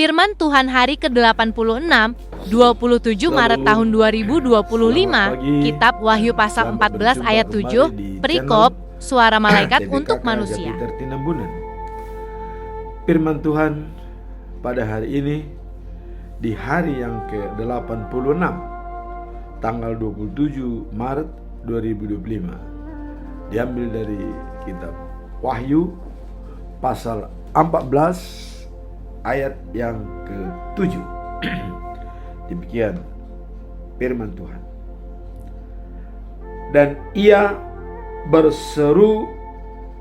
Firman Tuhan hari ke-86, 27 Maret tahun 2025, Kitab Wahyu pasal 14 ayat 7, perikop, suara malaikat untuk manusia. Firman Tuhan pada hari ini, di hari yang ke-86, tanggal 27 Maret 2025, diambil dari Kitab Wahyu pasal 14 ayat yang ke-7. Demikian firman Tuhan. Dan ia berseru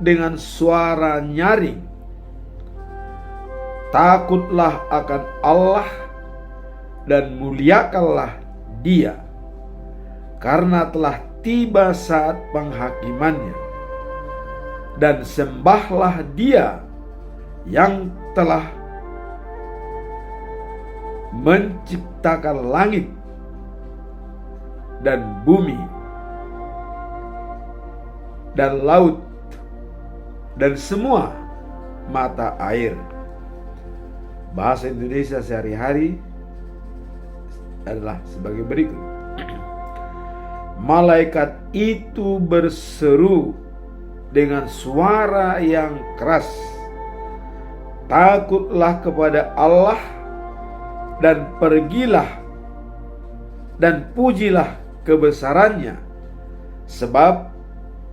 dengan suara nyaring, takutlah akan Allah dan muliakanlah Dia, karena telah tiba saat penghakimannya, dan sembahlah Dia yang telah menciptakan langit dan bumi dan laut dan semua mata air. Bahasa Indonesia sehari-hari adalah sebagai berikut. Malaikat itu berseru dengan suara yang keras, takutlah kepada Allah dan pergilah dan pujilah kebesarannya, sebab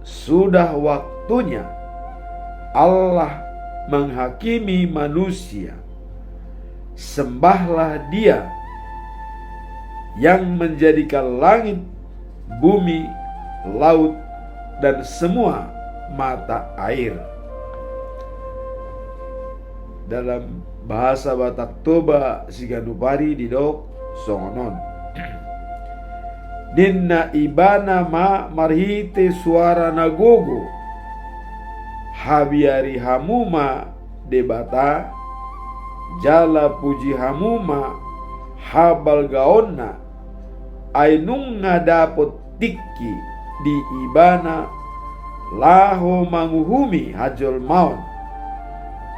sudah waktunya Allah menghakimi manusia. Sembahlah Dia yang menjadikan langit, bumi, laut, dan semua mata air. Dalam bahasa Batak Toba Siganupari didok songonon. Dinna ibana ma marhite suara nagogo, habiari hamuma debata, jala puji hamuma habal gaonna, ainung ngadapot tikki di ibana laho manguhumi hajol maon,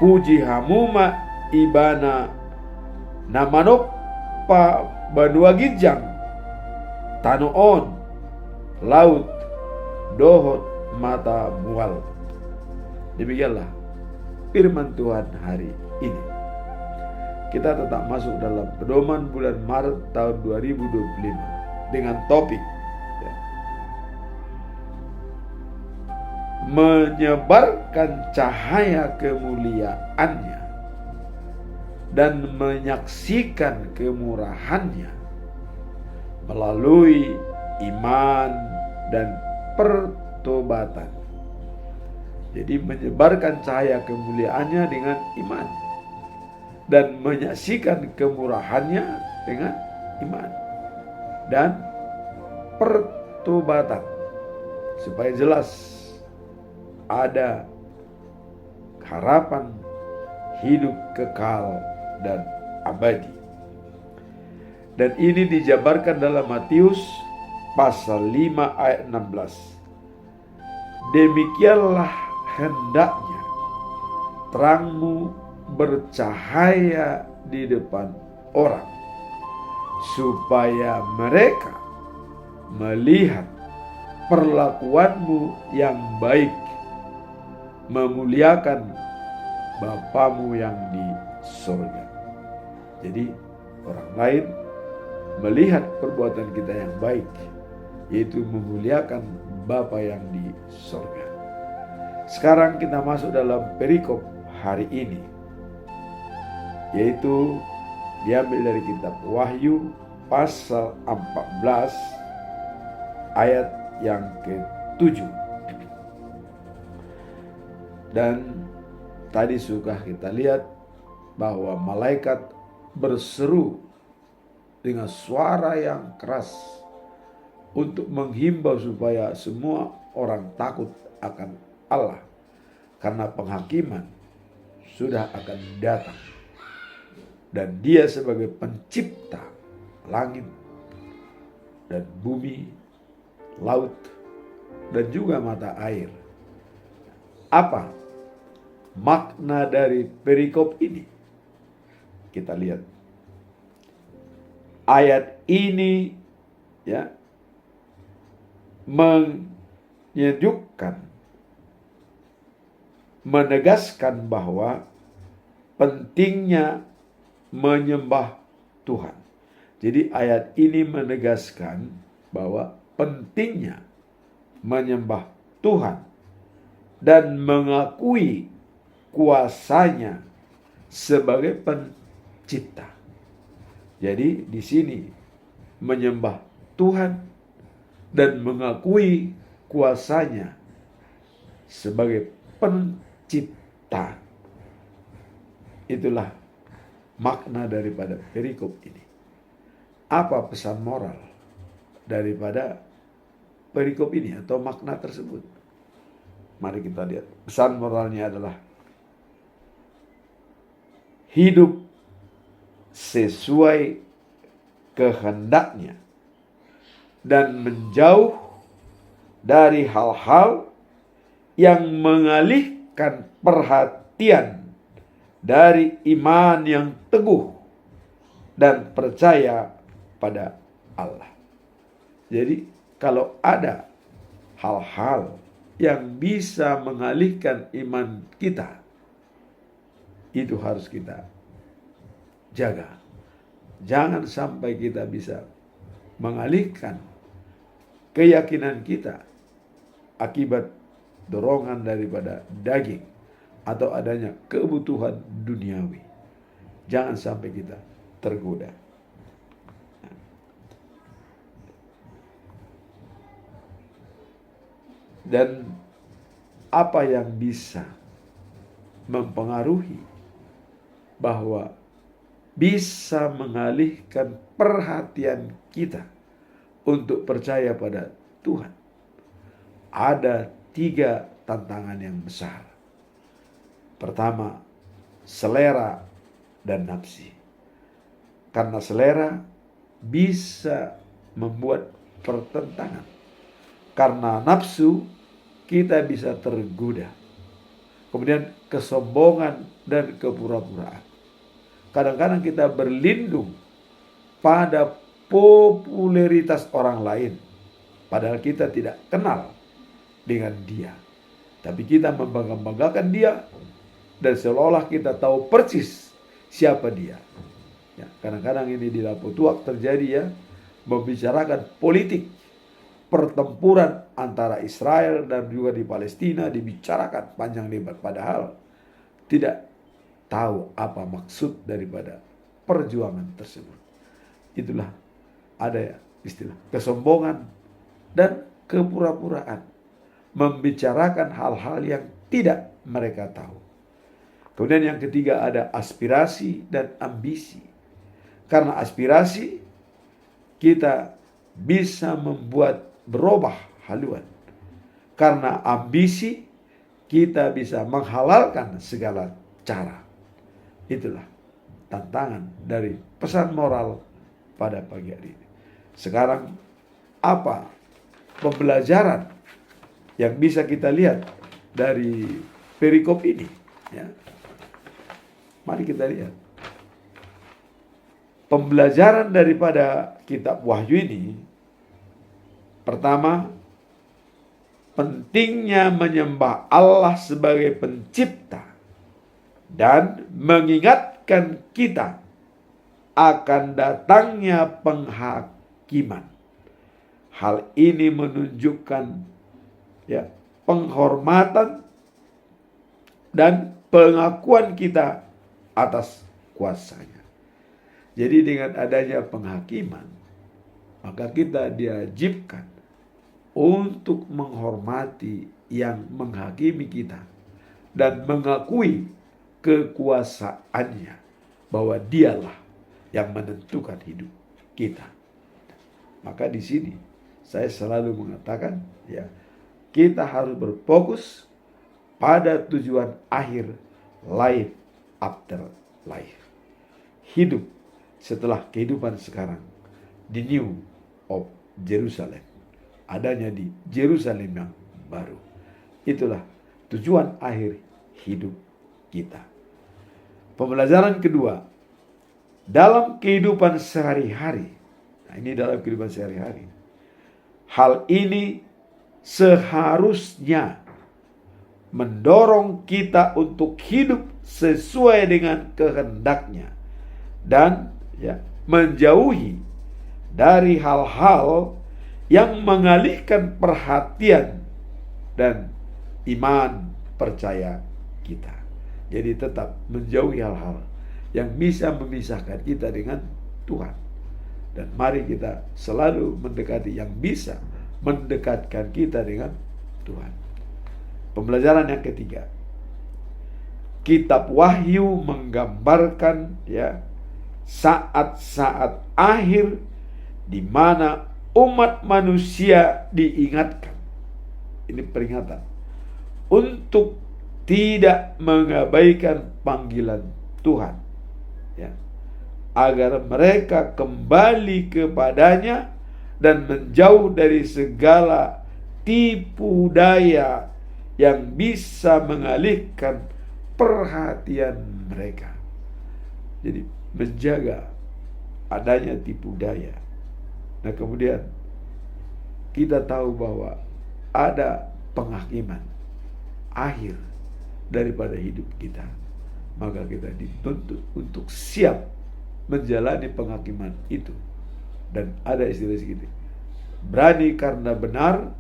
puji hamuma ibana namanoppa banua gijang, tanoon laut dohot mata mual. Demikianlah firman Tuhan hari ini. Kita tetap masuk dalam pedoman bulan Maret tahun 2025 dengan topik menyebarkan cahaya kemuliaannya dan menyaksikan kemurahannya melalui iman dan pertobatan. Jadi menyebarkan cahaya kemuliaannya dengan iman dan menyaksikan kemurahannya dengan iman dan pertobatan, supaya jelas ada harapan hidup kekal dan abadi. Dan ini dijabarkan dalam Matius pasal 5 ayat 16. Demikianlah hendaknya terangmu bercahaya di depan orang, supaya mereka melihat perlakuanmu yang baik, memuliakan Bapamu yang di surga. Jadi orang lain melihat perbuatan kita yang baik, yaitu memuliakan Bapa yang di surga. Sekarang kita masuk dalam perikop hari ini, yaitu diambil dari kitab Wahyu pasal 14 ayat yang ke-7. Dan tadi sudah kita lihat bahwa malaikat berseru dengan suara yang keras untuk menghimbau supaya semua orang takut akan Allah, karena penghakiman sudah akan datang. Dan Dia sebagai pencipta langit dan bumi, laut, dan juga mata air. Apa makna dari perikop ini? kita lihat ayat ini ya menyejukkan, menegaskan bahwa pentingnya menyembah Tuhan. Jadi ayat ini menegaskan bahwa pentingnya menyembah Tuhan dan mengakui kuasanya sebagai pencipta. Jadi di sini menyembah Tuhan dan mengakui kuasanya sebagai pencipta. Itulah makna daripada perikop ini. Apa pesan moral daripada perikop ini atau makna tersebut? Mari kita lihat. Pesan moralnya adalah hidup sesuai kehendaknya dan menjauh dari hal-hal yang mengalihkan perhatian dari iman yang teguh dan percaya pada Allah. Jadi kalau ada hal-hal yang bisa mengalihkan iman kita, itu harus kita jaga. Jangan sampai kita bisa mengalihkan keyakinan kita akibat dorongan daripada daging atau adanya kebutuhan duniawi. Jangan sampai kita tergoda. Dan apa yang bisa mempengaruhi bahwa bisa mengalihkan perhatian kita untuk percaya pada Tuhan? Ada 3 tantangan yang besar. Pertama, selera dan nafsi. Karena selera bisa membuat pertentangan. Karena nafsu kita bisa tergoda. Kemudian kesombongan dan kepura-puraan. Kadang-kadang kita berlindung pada popularitas orang lain, padahal kita tidak kenal dengan dia. Tapi kita membangga-banggakan dia dan seolah-olah kita tahu persis siapa dia. Ya, kadang-kadang ini di Lapotuak terjadi ya, membicarakan politik, pertempuran antara Israel dan juga di Palestina dibicarakan panjang lebar, padahal tidak tahu apa maksud daripada perjuangan tersebut. Itulah ada istilah kesombongan dan kepura-puraan, membicarakan hal-hal yang tidak mereka tahu. Kemudian yang ketiga ada aspirasi dan ambisi. Karena aspirasi kita bisa membuat berubah haluan. Karena ambisi kita bisa menghalalkan segala cara. Itulah tantangan dari pesan moral pada pagi hari ini. Sekarang apa pembelajaran yang bisa kita lihat dari perikop ini? Ya. Mari kita lihat. Pembelajaran daripada kitab Wahyu ini, pertama, pentingnya menyembah Allah sebagai pencipta dan mengingatkan kita akan datangnya penghakiman. Hal ini menunjukkan ya, penghormatan dan pengakuan kita atas kuasanya. Jadi dengan adanya penghakiman, maka kita diwajibkan untuk menghormati yang menghakimi kita dan mengakui kekuasaannya, bahwa dialah yang menentukan hidup kita. Maka di sini saya selalu mengatakan ya, kita harus berfokus pada tujuan akhir, life after life. Hidup setelah kehidupan sekarang, the new of Jerusalem, adanya di Jerusalem yang baru. Itulah tujuan akhir hidup kita. Pembelajaran kedua, dalam kehidupan sehari-hari. Nah, ini dalam kehidupan sehari-hari. Hal ini seharusnya mendorong kita untuk hidup sesuai dengan kehendaknya dan menjauhi dari hal-hal yang mengalihkan perhatian dan iman percaya kita. Jadi tetap menjauhi hal-hal yang bisa memisahkan kita dengan Tuhan. Dan mari kita selalu mendekati yang bisa mendekatkan kita dengan Tuhan. Pembelajaran yang ketiga. Kitab Wahyu menggambarkan saat-saat akhir di mana umat manusia diingatkan. Ini peringatan untuk tidak mengabaikan panggilan Tuhan, agar mereka kembali kepadanya dan menjauh dari segala tipu daya yang bisa mengalihkan perhatian mereka. Jadi menjaga adanya tipu daya. Nah, kemudian kita tahu bahwa ada penghakiman akhir daripada hidup kita. Maka kita dituntut untuk siap menjalani penghakiman itu. Dan ada istilah segitu, berani karena benar,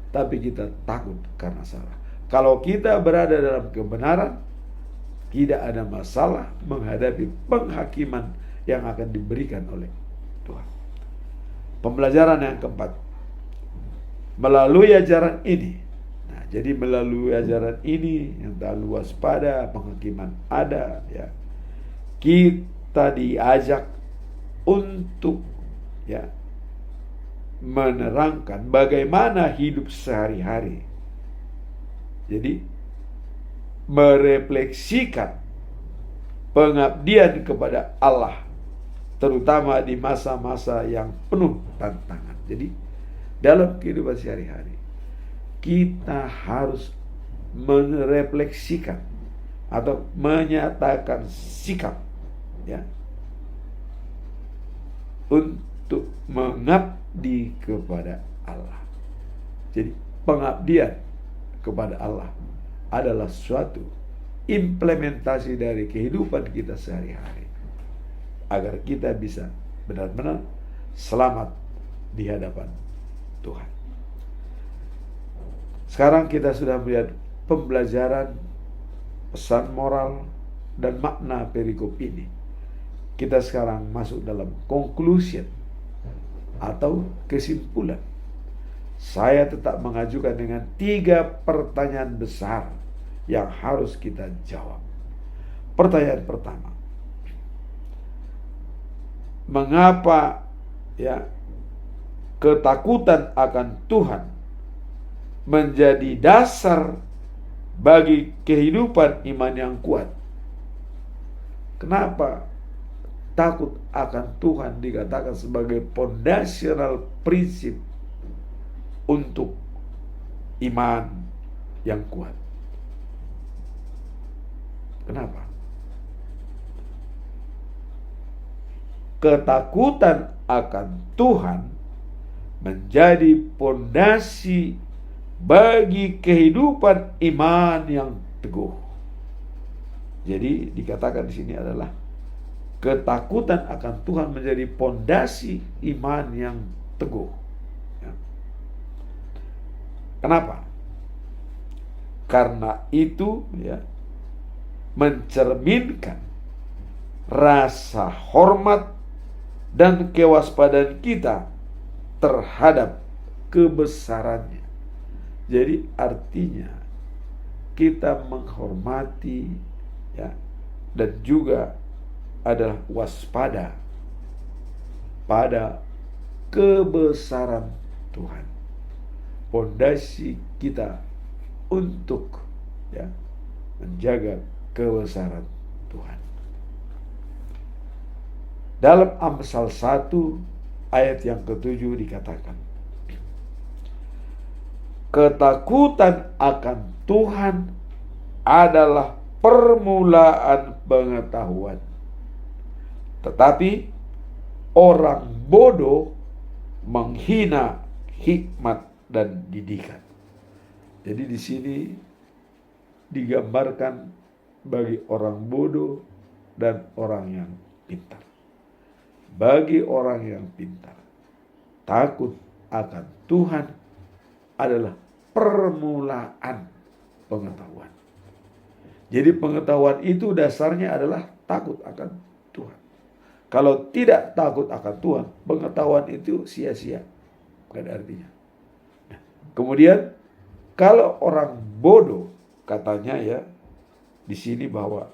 tapi kita takut karena salah. Kalau kita berada dalam kebenaran, tidak ada masalah menghadapi penghakiman yang akan diberikan oleh Tuhan. Pembelajaran yang keempat, melalui ajaran ini. Nah, jadi melalui ajaran ini yang terlalu waspada, penghakiman ada, kita diajak untuk menerangkan bagaimana hidup sehari-hari. Jadi merefleksikan pengabdian kepada Allah, terutama di masa-masa yang penuh tantangan. Jadi dalam kehidupan sehari-hari kita harus merefleksikan atau menyatakan sikap untuk mengabdi kepada Allah. Jadi pengabdian kepada Allah adalah suatu implementasi dari kehidupan kita sehari-hari, agar kita bisa benar-benar selamat di hadapan Tuhan. Sekarang kita sudah melihat pembelajaran pesan moral dan makna perikop ini. Kita sekarang masuk dalam conclusion atau kesimpulan. Saya tetap mengajukan dengan 3 pertanyaan besar yang harus kita jawab. Pertanyaan pertama, mengapa ketakutan akan Tuhan menjadi dasar bagi kehidupan iman yang kuat? Kenapa takut akan Tuhan dikatakan sebagai fondasional prinsip untuk iman yang kuat? Kenapa? Ketakutan akan Tuhan menjadi fondasi bagi kehidupan iman yang teguh. Jadi dikatakan di sini adalah ketakutan akan Tuhan menjadi fondasi iman yang teguh. Kenapa? Karena itu mencerminkan rasa hormat dan kewaspadaan kita terhadap kebesarannya. Jadi artinya kita menghormati dan juga adalah waspada pada kebesaran Tuhan. Fondasi kita untuk menjaga kebesaran Tuhan. Dalam Amsal 1 ayat yang ke-7 dikatakan, ketakutan akan Tuhan adalah permulaan pengetahuan. Tetapi orang bodoh menghina hikmat dan didikan. Jadi di sini digambarkan bagi orang bodoh dan orang yang pintar. Bagi orang yang pintar, takut akan Tuhan adalah permulaan pengetahuan. Jadi pengetahuan itu dasarnya adalah takut akan Tuhan. Kalau tidak takut akan Tuhan, pengetahuan itu sia-sia, bukan artinya. Nah, kemudian kalau orang bodoh, katanya ya di sini bahwa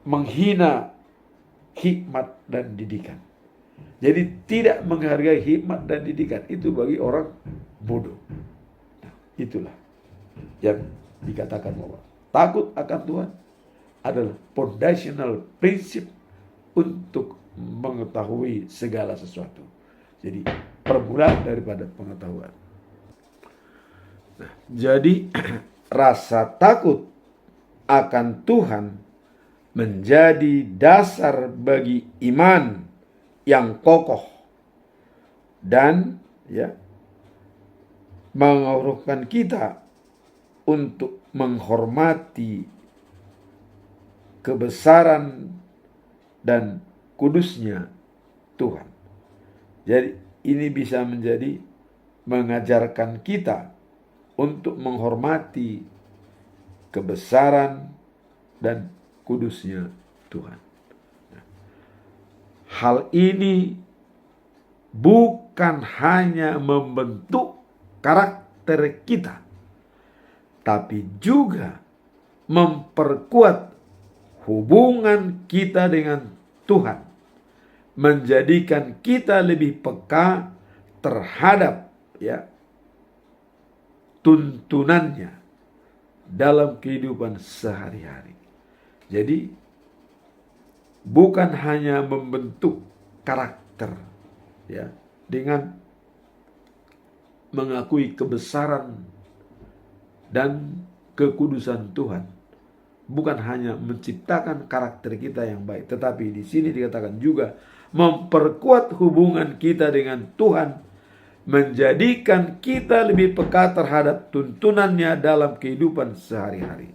menghina hikmat dan didikan. Jadi tidak menghargai hikmat dan didikan itu bagi orang bodoh. Nah, itulah yang dikatakan bahwa takut akan Tuhan adalah foundational prinsip untuk mengetahui segala sesuatu. Jadi permulaan daripada pengetahuan. Nah, jadi rasa takut akan Tuhan menjadi dasar bagi iman yang kokoh dan mengarahkan kita untuk menghormati kebesaran dan kudusnya Tuhan. Jadi ini bisa menjadi mengajarkan kita untuk menghormati kebesaran dan kudusnya Tuhan. Hal ini bukan hanya membentuk karakter kita, tapi juga memperkuat hubungan kita dengan Tuhan, menjadikan kita lebih peka terhadap tuntunannya dalam kehidupan sehari-hari. Jadi bukan hanya membentuk karakter dengan mengakui kebesaran dan kekudusan Tuhan, bukan hanya menciptakan karakter kita yang baik, tetapi di sini dikatakan juga memperkuat hubungan kita dengan Tuhan, menjadikan kita lebih peka terhadap tuntunannya dalam kehidupan sehari-hari.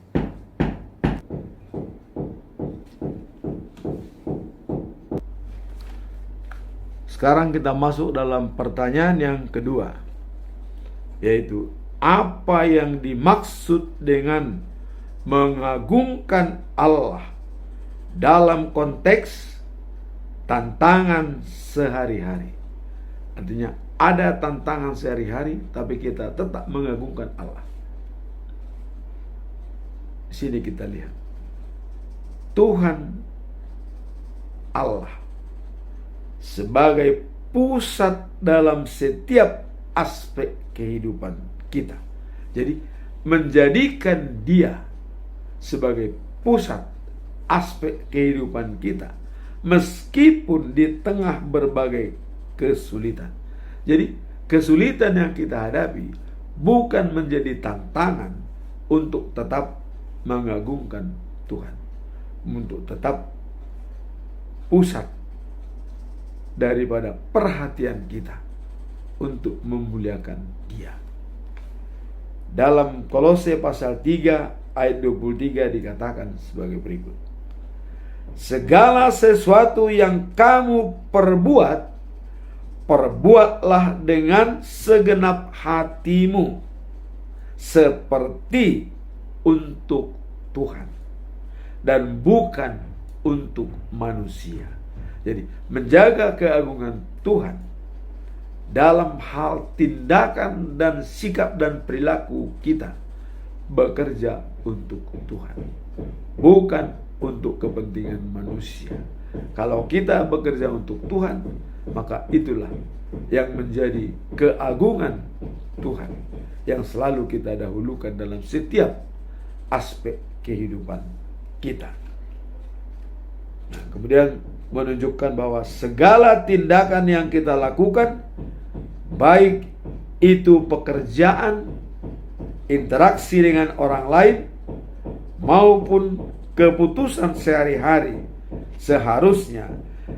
Sekarang kita masuk dalam pertanyaan yang kedua, yaitu apa yang dimaksud dengan mengagungkan Allah dalam konteks tantangan sehari-hari. Artinya ada tantangan sehari-hari, tapi kita tetap mengagungkan Allah. Di sini kita lihat Tuhan Allah sebagai pusat dalam setiap aspek kehidupan kita. Jadi menjadikan Dia sebagai pusat aspek kehidupan kita, meskipun di tengah berbagai kesulitan. Jadi kesulitan yang kita hadapi bukan menjadi tantangan untuk tetap mengagungkan Tuhan, untuk tetap pusat daripada perhatian kita untuk memuliakan Dia. Dalam Kolose pasal 3 ayat 23 dikatakan sebagai berikut. Segala sesuatu yang kamu perbuat, perbuatlah dengan segenap hatimu, seperti untuk Tuhan dan bukan untuk manusia. Jadi menjaga keagungan Tuhan dalam hal tindakan dan sikap dan perilaku kita bekerja untuk Tuhan, bukan untuk kepentingan manusia. Kalau kita bekerja untuk Tuhan, maka itulah yang menjadi keagungan Tuhan yang selalu kita dahulukan dalam setiap aspek kehidupan kita. Nah, kemudian menunjukkan bahwa segala tindakan yang kita lakukan, baik itu pekerjaan, interaksi dengan orang lain, maupun keputusan sehari-hari seharusnya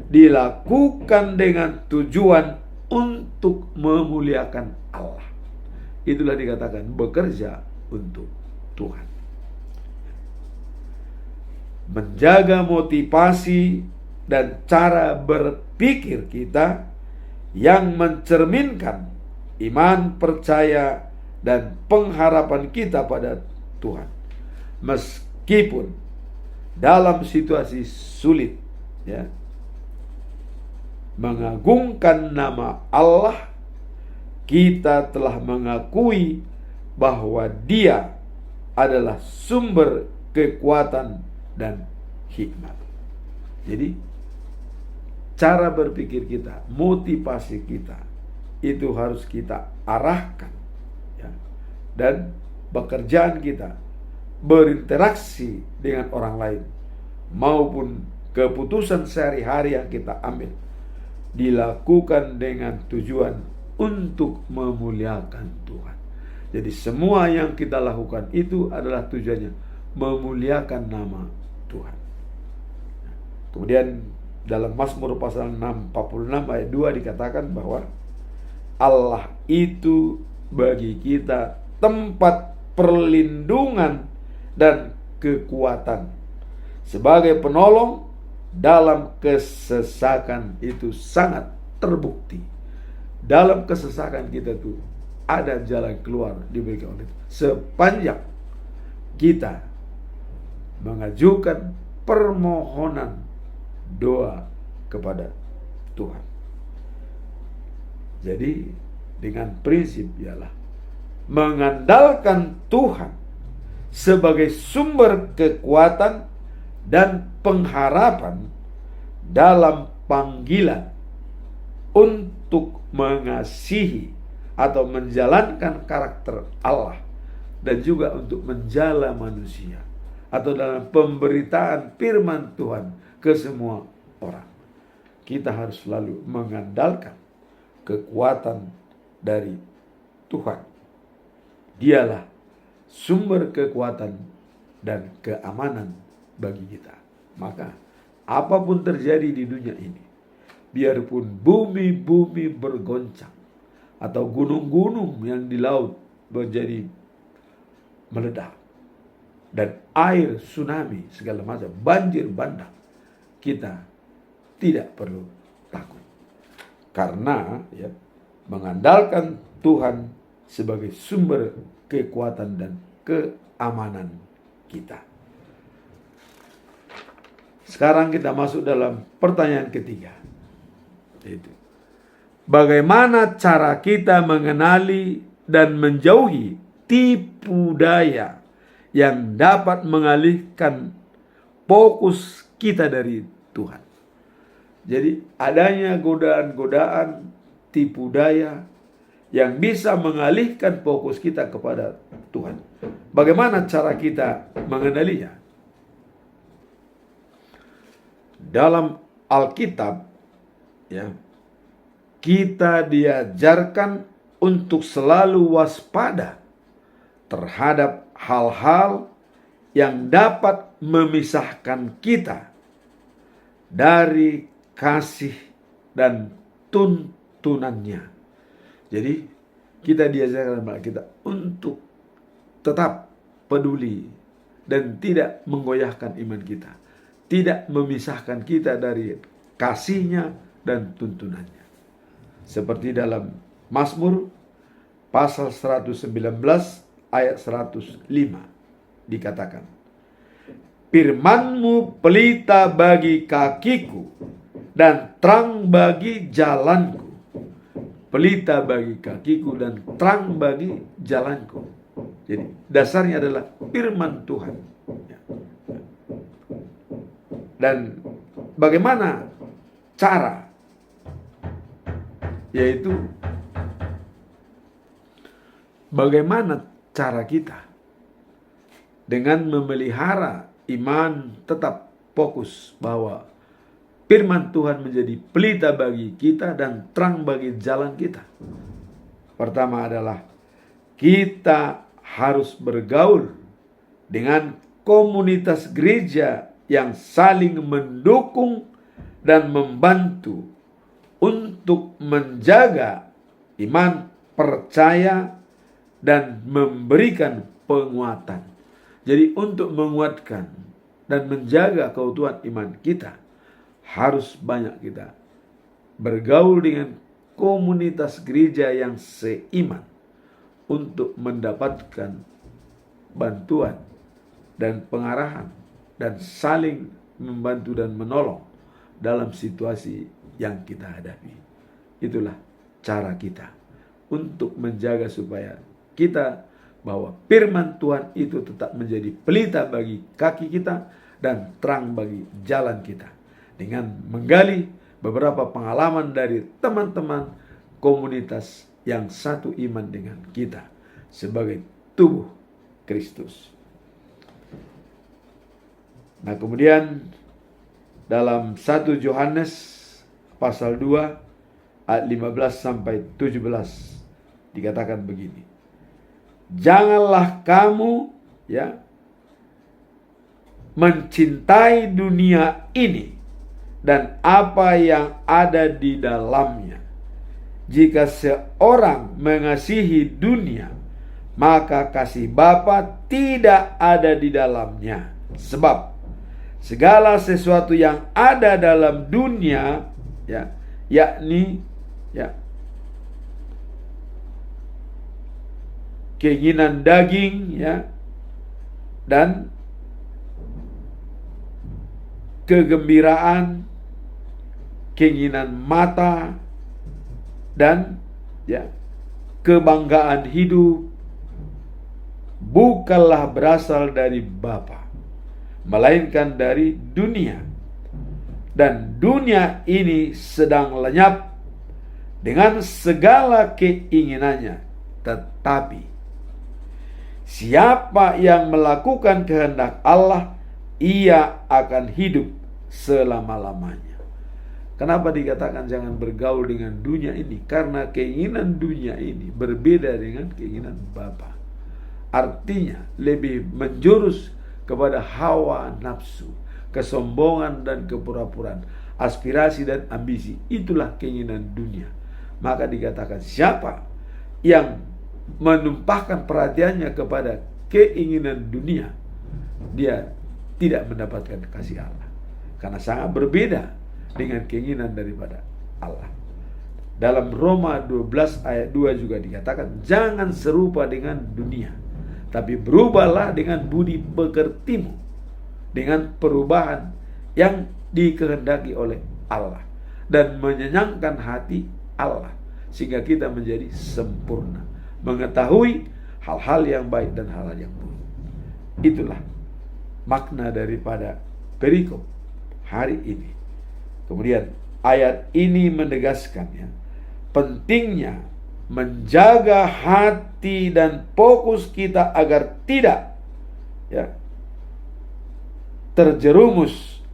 dilakukan dengan tujuan untuk memuliakan Allah. Itulah dikatakan bekerja untuk Tuhan. Menjaga motivasi dan cara berpikir kita yang mencerminkan iman, percaya, dan pengharapan kita pada Tuhan. Meskipun dalam situasi sulit, ya, mengagungkan nama Allah, kita telah mengakui bahwa Dia adalah sumber kekuatan dan hikmat. Jadi cara berpikir kita, motivasi kita itu harus kita arahkan, ya. Dan pekerjaan kita berinteraksi dengan orang lain maupun keputusan sehari-hari yang kita ambil dilakukan dengan tujuan untuk memuliakan Tuhan. Jadi semua yang kita lakukan itu adalah tujuannya memuliakan nama Tuhan. Kemudian dalam Mazmur pasal 46 ayat 2 dikatakan bahwa Allah itu bagi kita tempat perlindungan dan kekuatan, sebagai penolong dalam kesesakan. Itu sangat terbukti. Dalam kesesakan kita itu ada jalan keluar diberikan oleh Tuhan, sepanjang kita mengajukan permohonan doa kepada Tuhan. Jadi dengan prinsip ialah mengandalkan Tuhan sebagai sumber kekuatan dan pengharapan dalam panggilan untuk mengasihi atau menjalankan karakter Allah, dan juga untuk menjala manusia, atau dalam pemberitaan firman Tuhan ke semua orang. Kita harus selalu mengandalkan kekuatan dari Tuhan. Dialah sumber kekuatan dan keamanan bagi kita. Maka apapun terjadi di dunia ini, biarpun bumi bergoncang atau gunung-gunung yang di laut menjadi meledak, dan air tsunami segala macam, banjir bandang, kita tidak perlu takut, karena ya, mengandalkan Tuhan sebagai sumber kekuatan dan keamanan kita. Sekarang kita masuk dalam pertanyaan ketiga, yaitu bagaimana cara kita mengenali dan menjauhi tipu daya yang dapat mengalihkan fokus kita dari Tuhan. Jadi adanya godaan-godaan tipu daya yang bisa mengalihkan fokus kita kepada Tuhan. Bagaimana cara kita mengenalinya? Dalam Alkitab, ya, kita diajarkan untuk selalu waspada terhadap hal-hal yang dapat memisahkan kita dari kasih dan tuntunannya. Jadi kita diajarkan oleh kita untuk tetap peduli dan tidak menggoyahkan iman kita, tidak memisahkan kita dari kasihnya dan tuntunannya. Seperti dalam Mazmur pasal 119 ayat 105 dikatakan, firman-Mu pelita bagi kakiku dan terang bagi jalanku. Pelita bagi kakiku dan terang bagi jalanku. Jadi dasarnya adalah firman Tuhan. Dan bagaimana cara? Yaitu bagaimana cara kita dengan memelihara iman, tetap fokus bahwa firman Tuhan menjadi pelita bagi kita dan terang bagi jalan kita. Pertama adalah kita harus bergaul dengan komunitas gereja yang saling mendukung dan membantu untuk menjaga iman, percaya, dan memberikan penguatan. Jadi untuk menguatkan dan menjaga keutuhan iman kita, harus banyak kita bergaul dengan komunitas gereja yang seiman untuk mendapatkan bantuan dan pengarahan dan saling membantu dan menolong dalam situasi yang kita hadapi. Itulah cara kita untuk menjaga supaya kita bahwa firman Tuhan itu tetap menjadi pelita bagi kaki kita dan terang bagi jalan kita, dengan menggali beberapa pengalaman dari teman-teman komunitas yang satu iman dengan kita sebagai tubuh Kristus. Nah, kemudian dalam 1 Yohanes pasal 2 ayat 15 sampai 17 dikatakan begini. Janganlah kamu mencintai dunia ini dan apa yang ada di dalamnya. Jika seorang mengasihi dunia, maka kasih Bapa tidak ada di dalamnya. Sebab segala sesuatu yang ada dalam dunia, yakni keinginan daging, dan kegembiraan, keinginan mata, dan kebanggaan hidup, bukanlah berasal dari Bapa, melainkan dari dunia. Dan dunia ini sedang lenyap dengan segala keinginannya. Tetapi siapa yang melakukan kehendak Allah, ia akan hidup selama-lamanya. Kenapa dikatakan jangan bergaul dengan dunia ini? Karena keinginan dunia ini berbeda dengan keinginan Bapa. Artinya lebih menjurus kepada hawa nafsu, kesombongan dan kepura-puraan, aspirasi dan ambisi. Itulah keinginan dunia. Maka dikatakan siapa yang menumpahkan perhatiannya kepada keinginan dunia, dia tidak mendapatkan kasih Allah, karena sangat berbeda dengan keinginan daripada Allah. Dalam Roma 12 ayat 2 juga dikatakan, jangan serupa dengan dunia, tapi berubahlah dengan budi pekertimu, dengan perubahan yang dikehendaki oleh Allah dan menyenangkan hati Allah, sehingga kita menjadi sempurna, mengetahui hal-hal yang baik dan hal-hal yang buruk. Itulah makna daripada perikop hari ini. Kemudian ayat ini menegaskan pentingnya menjaga hati dan fokus kita agar tidak terjerumus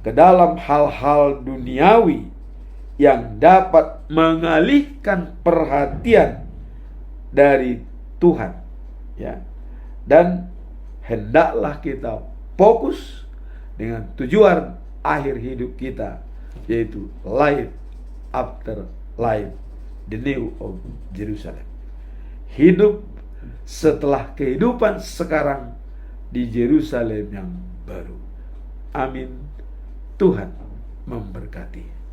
ke dalam hal-hal duniawi yang dapat mengalihkan perhatian dari Tuhan, dan hendaklah kita fokus dengan tujuan akhir hidup kita, yaitu life after life, the new of Jerusalem. Hidup setelah kehidupan sekarang di Yerusalem yang baru. Amin. Tuhan memberkati.